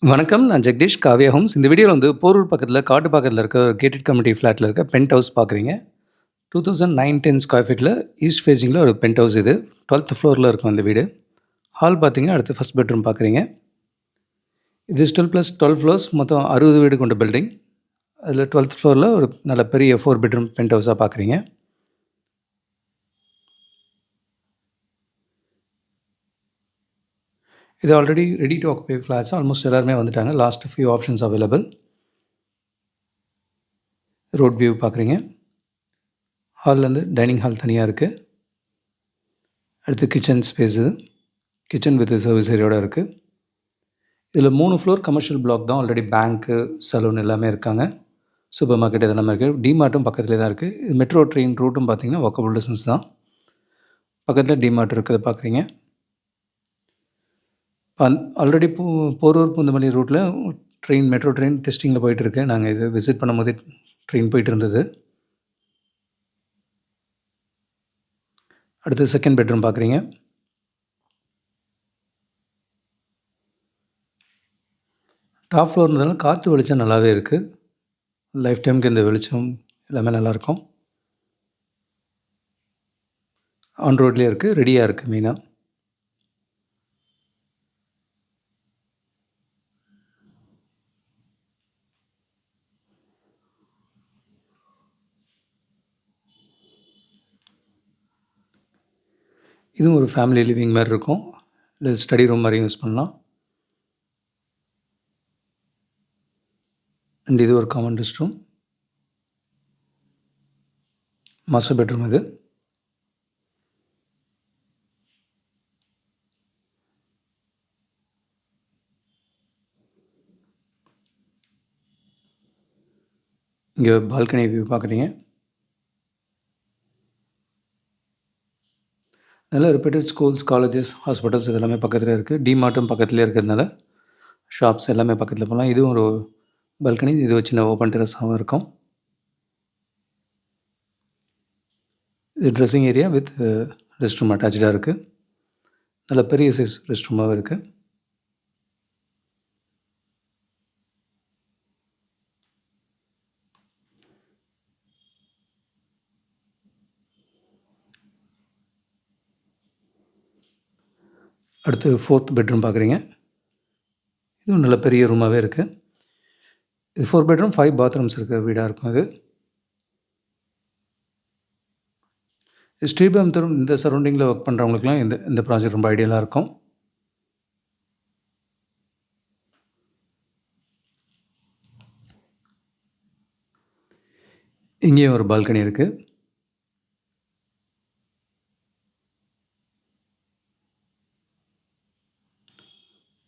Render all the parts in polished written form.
வணக்கம். நான் ஜெகதீஷ் காவ்யா ஹோம்ஸ். இந்த வீடியோல வந்து போரூர் பக்கத்தில, காட்டுப்பாக்கத்தில இருக்க ஒரு கேட்டட் கம்யூனிட்டி ஃப்ளாட்ல இருக்க பென்ட் ஹவுஸ் பார்க்குறீங்க. 2009-10 ஸ்கொயர் ஃபீட்ல ஈஸ்ட் ஃபேசிங்கில ஒரு பென்ட் ஹவுஸ் இது. 12த் ஃப்ளோர்ல இருக்கும் இந்த வீடு. ஹால் பார்த்தீங்கன்னா, அடுத்து ஃபர்ஸ்ட் பெட்ரூம் பார்க்குறீங்க. இது ஸ்டில் ப்ளஸ் 12 ஃப்ளோர்ஸ் மொத்தம் 60 வீடு கொண்ட பில்டிங். அதில 12த் ஃப்ளோர்ல ஒரு நல்ல பெரிய 4 பெட்ரூம் பென்ட் ஹவுஸா பார்க்குறீங்க. இது already ready to occupy flats. Almost எல்லாருமே வந்துட்டாங்க. Last few options available. Road view பார்க்குறீங்க. ஹால்லேருந்து டைனிங் ஹால் தனியா இருக்கு. அடுத்து கிச்சன் ஸ்பேஸ் இது. கிச்சன் வித் சர்வீஸ் ஏரியாவோட இருக்கு. இதில் 3 ஃப்ளோர் கமர்ஷியல் பிளாக் தான். ஆல்ரெடி பேங்க்கு, சலூன் எல்லாமே இருக்காங்க. சூப்பர் மார்க்கெட் இதெல்லாமே இருக்குது. டிமார்ட்டும் பக்கத்துலேயே தான் இருக்குது. இது மெட்ரோ ட்ரெயின் ரூட்டும் பார்த்தீங்கன்னா வாக்கபிள் டிஸ்டன்ஸ் தான். பக்கத்தில் டிமார்ட் இருக்கிறத பார்க்குறீங்க. ஆல்ரெடி போரூர் பூந்தமல்லி ரூட்டில் மெட்ரோ ட்ரெயின் டெஸ்டிங்கில் போயிட்டுருக்கு. நாங்கள் இது விசிட் பண்ணும்போது ட்ரெயின் போயிட்டு இருந்தது. அடுத்து செகண்ட் பெட்ரூம் பார்க்குறீங்க. டாப் ஃப்ளோர்னால காற்று வெளிச்சம் நல்லாவே இருக்குது. லைஃப் டைமுக்கு இந்த வெளிச்சம் எல்லாமே நல்லாயிருக்கும். ஆன் ரோட்லேயே இருக்குது. ரெடியாக இருக்குது மெயினாக. இதுவும் ஒரு ஃபேமிலி லிவிங் மாதிரி இருக்கும். இல்லை ஸ்டடி ரூம் மாதிரி யூஸ் பண்ணலாம். அண்ட் இது ஒரு common rest room. Master bedroom இது. இங்கே பால்கனி வியூ பார்க்குறீங்க. நல்ல ரெப்யூட்டட் ஸ்கூல்ஸ், காலேஜஸ், ஹாஸ்பிட்டல்ஸ் இதெல்லாமே பக்கத்தில் இருக்குது. டிமார்ட்டும் பக்கத்துலேயே இருக்கிறதுனால ஷாப்ஸ் எல்லாமே பக்கத்தில் போகலாம். இதுவும் ஒரு பால்கனி. இது ஒரு சின்ன ஓப்பன் டெரஸாகவும் இருக்கும். இது dressing area with rest room அட்டாச்சாக இருக்குது. நல்ல பெரிய சைஸ் ரெஸ்ட் ரூமாகவும் இருக்குது. அடுத்து ஃபோர்த் பெட்ரூம் பார்க்குறீங்க. இதுவும் நல்ல பெரிய ரூமாகவே இருக்குது. இது 4 பெட்ரூம் 5 பாத்ரூம்ஸ் இருக்கிற வீடாக இருக்கும் இது. ஸ்ரீபெரும்புதூர் இந்த சரௌண்டிங்கில் ஒர்க் பண்ணுறவங்களுக்குலாம் இந்த ப்ராஜெக்ட் ரொம்ப ஐடியலாக இருக்கும். இங்கேயும் ஒரு பால்கனி இருக்குது.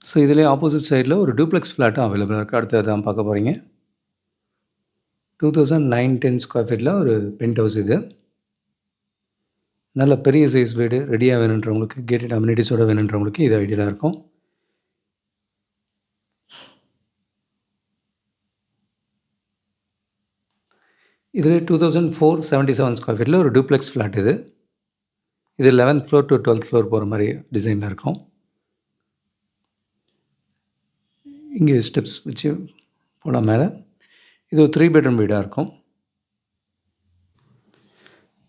ஸோ இதிலே ஆப்போசிட் சைடில் ஒரு டூப்ளெக்ஸ் ஃப்ளாட்டும் அவைலபிளாக இருக்குது. அடுத்து அதான் பார்க்க போகிறீங்க. 2009-10 ஸ்கொயர் ஃபீட்டில் ஒரு பென்ட் ஹவுஸ் இது. நல்ல பெரிய சைஸ் வீடு ரெடியாக வேணுன்றவங்களுக்கு, கேட்டட் அம்யூனிட்டிஸோடு வேணுன்றவங்களுக்கு இது ஐடியலாக இருக்கும். இதில் 2004-77 ஸ்கொயர் ஃபீட்டில் ஒரு டூப்ளெக்ஸ் ஃப்ளாட் இது. இது 11th floor to 12th floor போகிற மாதிரி டிசைனில் இருக்கும். இங்கே ஸ்டெப்ஸ் வச்சு போகலாம் மேலே. இது ஒரு 3 பெட்ரூம் வீடாக இருக்கும்.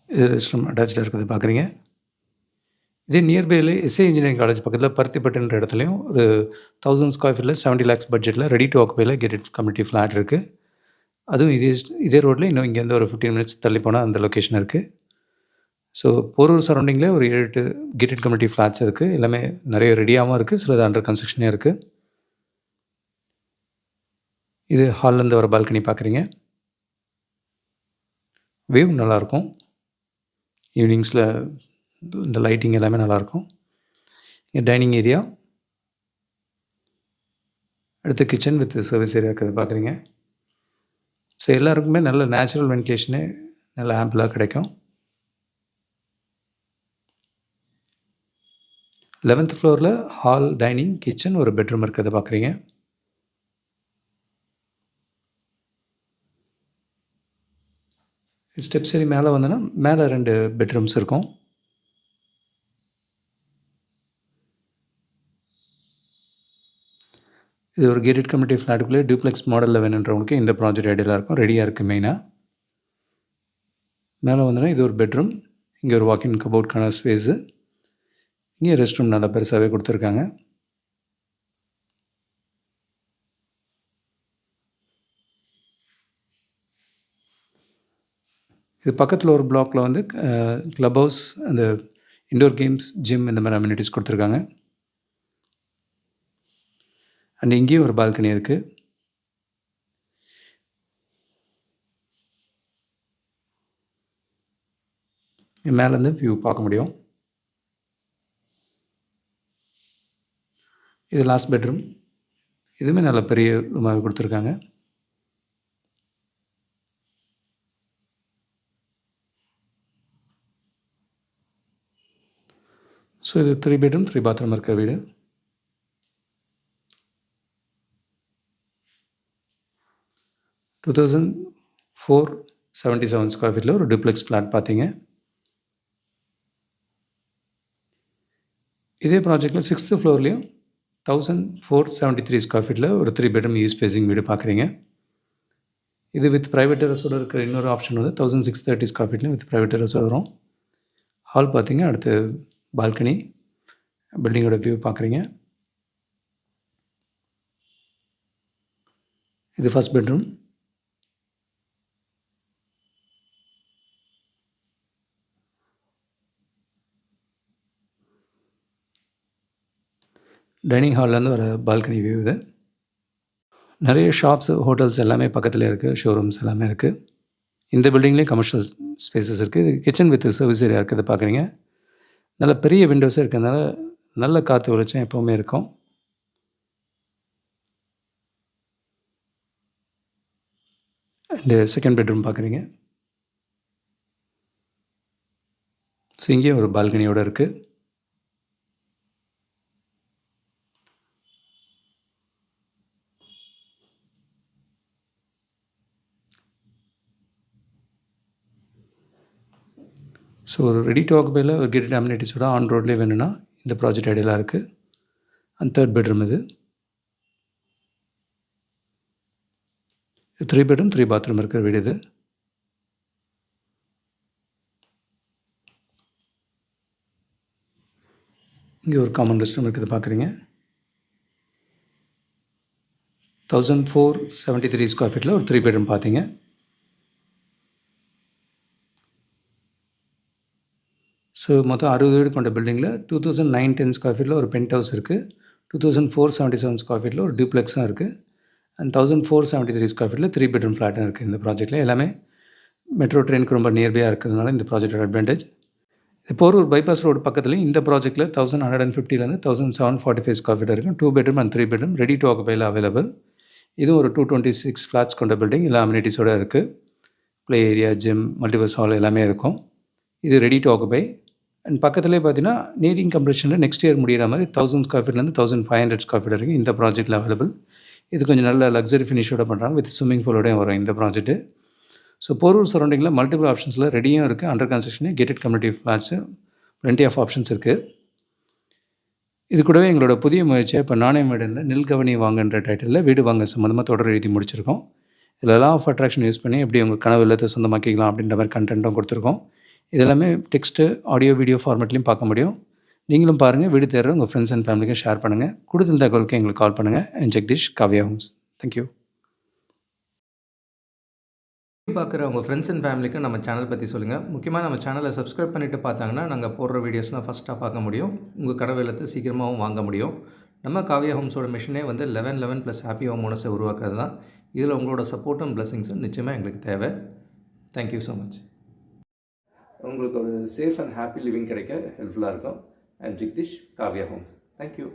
இது ரெஸ்ட் ரூம் அட்டாச்சாக இருக்கிறது பார்க்குறீங்க. இதே நியர்பையில் எஸ்ஏ இன்ஜினியரிங் காலேஜ் பக்கத்தில் பருத்திப்பட்டுன்ற இடத்துலையும் ஒரு 1000 ஸ்கொயர் ஃபீட்டில் 70 lakhs பட்ஜெட்டில் ரெடி டு ஆக்குபையில் கேட்டட் கம்யூனிட்டி ஃப்ளாட் இருக்குது. அதுவும் இதே ரோட்டில் இன்னும் இங்கேருந்து ஒரு 15 minutes தள்ளி போனால் அந்த லொக்கேஷன் இருக்குது. ஸோ போரூர் சரௌண்டிங்கில் ஒரு 7-8 கேட்டட் கம்யூனிட்டி ஃப்ளாட்ஸ் இருக்குது. எல்லாமே நிறைய ரெடியாகவும் இருக்குது, சிலது அண்டர் கன்ஸ்ட்ரக்ஷனே இருக்குது. இது ஹால்லேருந்து வர பால்கனி பார்க்குறீங்க. வியூ நல்லாயிருக்கும். ஈவினிங்ஸில் இந்த லைட்டிங் எல்லாமே நல்லாயிருக்கும். இங்கே டைனிங் ஏரியா, அடுத்து கிச்சன் வித் சர்வீஸ் ஏரியா இருக்கிறது பார்க்குறீங்க. ஸோ எல்லாருக்குமே நல்ல நேச்சுரல் வென்டிலேஷனு நல்ல ஆம்பிளாக கிடைக்கும். 11th ஃப்ளோரில் ஹால், டைனிங், கிச்சன், ஒரு பெட்ரூம் இருக்கிறத பார்க்குறீங்க. ஸ்டெப் சரி மேலே வந்தோன்னா மேலே 2 பெட்ரூம்ஸ் இருக்கும். இது ஒரு கேட்டட் கம்யூனிட்டி ஃப்ளாட்டுக்குள்ளே டூப்ளெக்ஸ் மாடலில் வேணுன்றவங்களுக்கு இந்த ப்ராஜெக்ட் ஐடியலாக இருக்கும். ரெடியாக இருக்குது மெயினாக. மேலே வந்தோன்னா இது ஒரு பெட்ரூம். இங்கே ஒரு வாக்கின் கபோர்ட்கான ஸ்பேஸு. இங்கே ரெஸ்ட் ரூம் நல்லா பெருசாகவே கொடுத்துருக்காங்க. இது பக்கத்தில் ஒரு பிளாக்கில் வந்து க்ளப் ஹவுஸ், அந்த இண்டோர் கேம்ஸ், ஜிம் இந்த மாதிரி அம்யூனிட்டிஸ் கொடுத்துருக்காங்க. அண்ட் இங்கேயும் ஒரு பால்கனி இருக்குது. மேலேருந்து வியூ பார்க்க முடியும். இது லாஸ்ட் பெட்ரூம். இதுவுமே நல்ல பெரிய ரூமாக கொடுத்துருக்காங்க. ஸோ இது 3 பெட்ரூம் 3 பாத்ரூம் இருக்கிற வீடு. $2,477 ஸ்கொயர் ஃபீட்டில் ஒரு டூப்ளெக்ஸ் ஃப்ளாட் பார்த்தீங்க. இதே ப்ராஜெக்டில் 6th ஃப்ளோர்லேயும் 1,473 ஸ்கொயர் ஃபீட்டில் ஒரு 3 பெட்ரூம் ஈஸ்ட் ஃபேஸிங் வீடு பார்க்குறீங்க. இது வித் ப்ரைவேட் டெரஸோடு இருக்கிற இன்னொரு ஆப்ஷன் வந்து 1,630 ஸ்கொயர் ஃபீட்லையும் வித் ப்ரைவேட் டெரஸோடு வரும். ஹால் பார்த்தீங்க. அடுத்து பால்கனி, பில்டிங்கோட வியூ பார்க்குறீங்க. இது ஃபஸ்ட் பெட்ரூம். டைனிங் ஹால்லேருந்து வர பால்கனி வியூ இது. நிறைய ஷாப்ஸ், ஹோட்டல்ஸ் எல்லாமே பக்கத்தில் இருக்குது. ஷோரூம்ஸ் எல்லாமே இருக்குது. இந்த பில்டிங்லேயும் கமர்ஷியல் ஸ்பேசஸ் இருக்குது. இது கிச்சன் வித் சர்வீஸ் ஏரியா இருக்குது பார்க்குறீங்க. நல்ல பெரிய விண்டோஸே இருக்கிறதுனால நல்ல காற்று வெளிச்சம் எப்போவுமே இருக்கும். அண்டு செகண்ட் பெட்ரூம் பார்க்குறீங்க. ஸோ இங்கேயும் ஒரு பால்கனியோடு இருக்குது. ஸோ ஒரு ரெடி டு ஆக்குபையில் ஒரு கேட்டட் அம்யூனிட்டிஸோட ஆன் ரோட்லேயே வேணும்னா இந்த ப்ராஜெக்ட் ஐடியலாக இருக்குது. அண்ட் தேர்ட் பெட்ரூம் இது. 3 பெட்ரூம் 3 பாத்ரூம் இருக்கிற வீடு இது. இங்கே ஒரு காமன் ரெஸ்ட் ரூம் இருக்குது பார்க்குறீங்க. 1,473 ஸ்கொயர் ஃபீட்டில் ஒரு 3 பெட்ரூம் பார்த்தீங்க. ஸோ மொத்தம் 60 வீடு கொண்ட பில்டிங்கில் 2,910 ஸ்கொயர் ஃபீட்டில் ஒரு பென்ட் ஹவுஸ் இருக்குது. 2,477 ஸ்கொயர் ஃபீட்டில் ஒரு டியூப்ளெக்ஸும் இருக்குது. அண்ட் 1,473 ஸ்கொயர் ஃபீட்டில் 3 பெட்ரூம் ஃப்ளாட்டும் இருக்குது. இந்த ப்ராஜெக்ட்டில் எல்லாமே மெட்ரோ ட்ரெயினுக்கு ரொம்ப நியர்பையாக இருக்கிறதுனால இந்த ப்ராஜெக்டோட அட்வான்டேஜ். இது போரூர் பைபாஸ் ரோடு பக்கத்துலேயும் இந்த ப்ராஜெக்ட்டில் 1,150லேருந்து 1,745 ஸ்கொயர் ஃபீட் இருக்குது. 2 bedroom and 3 bedroom ready to ஆக்குபையில் அவைலபிள். இதுவும் ஒரு 226 ஃப்ளாட்ஸ் கொண்ட பில்டிங். எல்லா அம்யூனிட்டிஸோடு இருக்குது. Play area, gym, multipurpose hall எல்லாமே இருக்கும். இது ரெடி டு ஆக்குபை. அண்ட் பக்கத்துலேயே பார்த்தீங்கன்னா நீடிங் கம்ப்ரெஷனில் நெக்ஸ்ட் இயர் முடிகிற மாதிரி 1,000 ஸ்கொயர் ஃபீட்லேருந்து 1,500 ஸ்கொயர் ஃபீட் இருக்குது இந்த ப்ராஜெக்ட்டில் அவைலபிள். இது கொஞ்சம் நல்ல லக்ஸரி ஃபினிஷோட பண்ணுறாங்க. வித் ஸ்விம்மிங் பூலோடையும் வரும் இந்த ப்ராஜெக்ட்டு. ஸோ போரூர் சரௌண்டிங்கில் மல்டிபிள் ஆப்ஷன்ஸில் ரெடியும் இருக்குது. Under construction gated community flats plenty of options இருக்குது. இது கூடவே எங்களோட புதிய முயற்சியாக இப்போ நானே மேடனில் நெல்கவனி வாங்கன்ற டைட்டிலில் வீடு வாங்க சம்மந்தமாக தொடர் எழுதி முடிச்சிருக்கோம். இதில் லா ஆஃப் அட்ராக்ஷன் யூஸ் பண்ணி எப்படி உங்கள் கனவு இல்லத்தை சொந்தமாக்கிக்கலாம் அப்படின்ற மாதிரி கண்டென்ட்டும் கொடுத்துருக்கோம். இதெல்லாமே டெக்ஸ்ட்டு, ஆடியோ, வீடியோ ஃபார்மேட்லையும் பார்க்க முடியும். நீங்களும் பாருங்கள். வீடு தேடுற உங்கள் ஃப்ரெண்ட்ஸ் அண்ட் ஃபேமிலிக்கும் ஷேர் பண்ணுங்கள். கூடுதல் தகவலுக்கு எங்களுக்கு கால் பண்ணுங்கள். And Jagadish, Kavya Holmes. Thank you. பார்க்குற உங்கள் ஃப்ரெண்ட்ஸ் அண்ட் ஃபேமிலிக்கு நம்ம சேனல் பற்றி சொல்லுங்கள். முக்கியமாக நம்ம சேனலை சப்ஸ்கிரைப் பண்ணிவிட்டு பார்த்தாங்கன்னா நாங்கள் போடுற வீடியோஸ்லாம் ஃபஸ்ட்டாக பார்க்க முடியும். உங்கள் கனவு இல்லத்தை சீக்கிரமாகவும் வாங்க முடியும். நம்ம காவ்யா ஹோம்ஸோட மிஷனே வந்து 11 + ஹாப்பி ஹோம் ஓனர்ஸை உருவாக்குறது தான். இதில் உங்களோட சப்போர்ட்டும் பிளஸிங்ஸும் நிச்சயமாக எங்களுக்கு தேவை. Thank you so much. உங்களுக்கு ஒரு சேஃப் அண்ட் ஹாப்பி லிவிங் கிடைக்க ஹெல்ப்ஃபுல்லாக இருக்கும். And Jagadish, Kavya Holmes. Thank you.